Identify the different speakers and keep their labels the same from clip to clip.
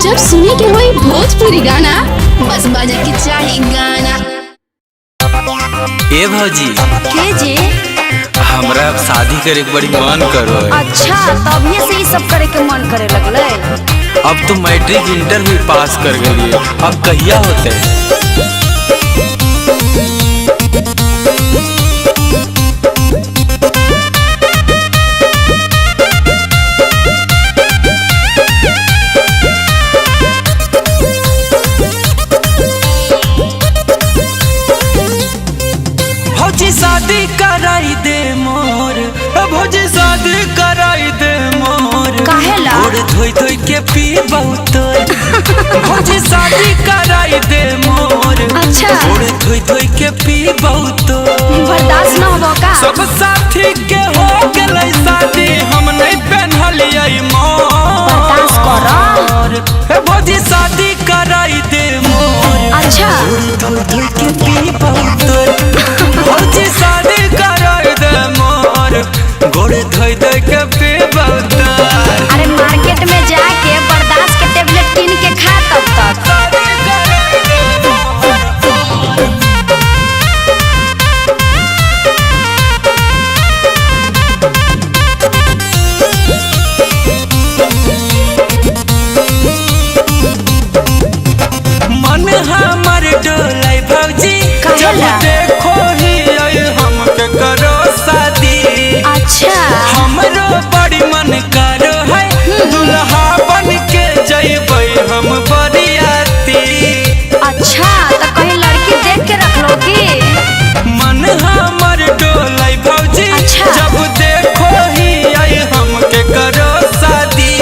Speaker 1: जब सुने के होई भोजपुरी गाना बस बजे के चाही गाना।
Speaker 2: ए भौजी
Speaker 3: के जे
Speaker 2: हमरा अब शादी करे के बड़ी मन करो है।
Speaker 3: अच्छा तभी से ये सब करे के मन करे लगले।
Speaker 2: अब तो मैट्रिक इंटर भी पास कर गई, अब कहिया होते? भौजी शादी कराई दे मोर, भौजी शादी कराई दे मोर।
Speaker 3: काहेला?
Speaker 2: गोड़ धोई धोई के पी बहुत। भौजी शादी कराई दे मोर।
Speaker 3: अच्छा।
Speaker 2: गोड़ धोई धोई के पी बहुत।
Speaker 3: बर्दाश्त न होबो का?
Speaker 2: सब साथी के हो गेलै शादी, हम नहीं पहनलियै मोर।
Speaker 3: बर्दाश्त करो।
Speaker 2: भौजी शादी कराई दे मोर।
Speaker 3: अच्छा।
Speaker 2: गोड़ धोई धोई के पी बहुत। भौजी शादी कराई दे मोर। गोड़ धोई धोई के पी बहुत।
Speaker 3: अरे मार्केट में जाके बर्दाश्त के टेबलेट किन के खा तब तक।
Speaker 2: मन हमर डोलाई भौजी, जब देखो ही हमके करो शादी।
Speaker 3: अच्छा।
Speaker 2: हमरो बड़ी मन करो है, दुल्हा बन के जइबै हम बरियाती।
Speaker 3: अच्छा तो कहीं लड़की देख के रख लो की?
Speaker 2: मन हमर डोलाई भौजी,
Speaker 3: अच्छा।
Speaker 2: जब देखो ही हमके करो शादी।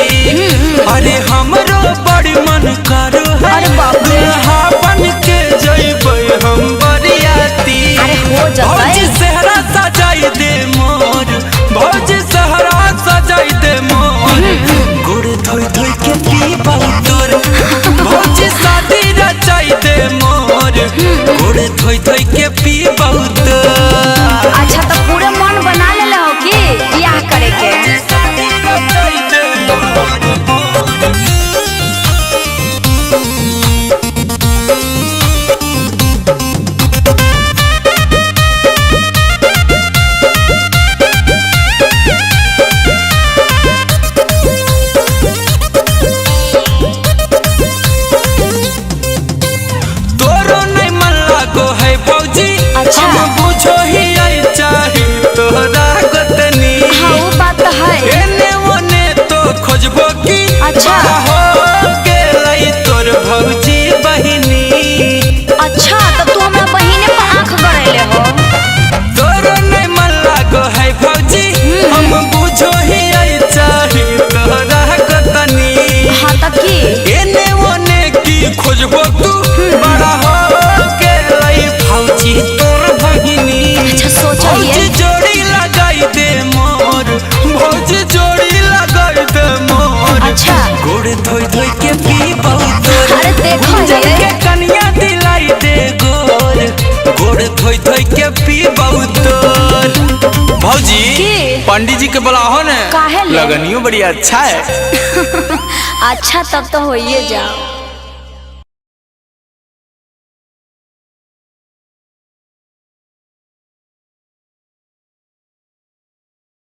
Speaker 2: अरे हमरो बड़ी मन करो है,
Speaker 3: अरे बाप रे।
Speaker 2: दुल्हा बन के जइबै हम बरियाती।
Speaker 3: अरे हो
Speaker 2: भौजी
Speaker 3: जतई।
Speaker 2: सेहरा सजाई दे मोर, भौजी सेहरा सजाई दे मोर। गुड़ धोई धोई के पी बहुतोर। भौजी शादी रचाई दे मोर। गुड़ धोई धोई के पी बहुतोर।
Speaker 3: अच्छा तो पूरे मन बना ले हो की बियाह करे के?
Speaker 2: शादी रचाई दे मोर। तोरो नहीं मन लागो है भौजी।
Speaker 3: अच्छा।
Speaker 2: हम बुझो ही आई चाही तोहरा गोतनी।
Speaker 3: हाँ वो बात तो है।
Speaker 2: एने ओने तो खोजबो की।
Speaker 3: अच्छा।
Speaker 2: हो गेलै तोर भौजी बहिनी।
Speaker 3: अच्छा तो तू हमरा बहिने पर आंख गड़ेले हो।
Speaker 2: तोरो नहीं मन लागो है भौजी। हम बुझो ही आई चाही तोहरा गोतनी।
Speaker 3: हाँ तो की?
Speaker 2: एने ओने की खोजबो तू। बड़ा हो गेलै भौजी तोर बहिनी।
Speaker 3: अच्छा सोचिए।
Speaker 2: भौजी जोड़ी लगाई दे मोर। भौजी जोड़ी लगाई दे मोर।
Speaker 3: अच्छा।
Speaker 2: गोड़ धोई धोई के पी बहुत।
Speaker 3: अरे देखो
Speaker 2: गुंजन
Speaker 3: ये।
Speaker 2: के कनिया दिलाई दे गोर। गोड़ धोई धोई के पी बहुत। भौजी
Speaker 3: की?
Speaker 2: पंडित जी के बुलाहो ने,
Speaker 3: काहे ले?
Speaker 2: लगनियो बड़ी अच्छा है।
Speaker 3: अच्छा तब तो होइए जाओ।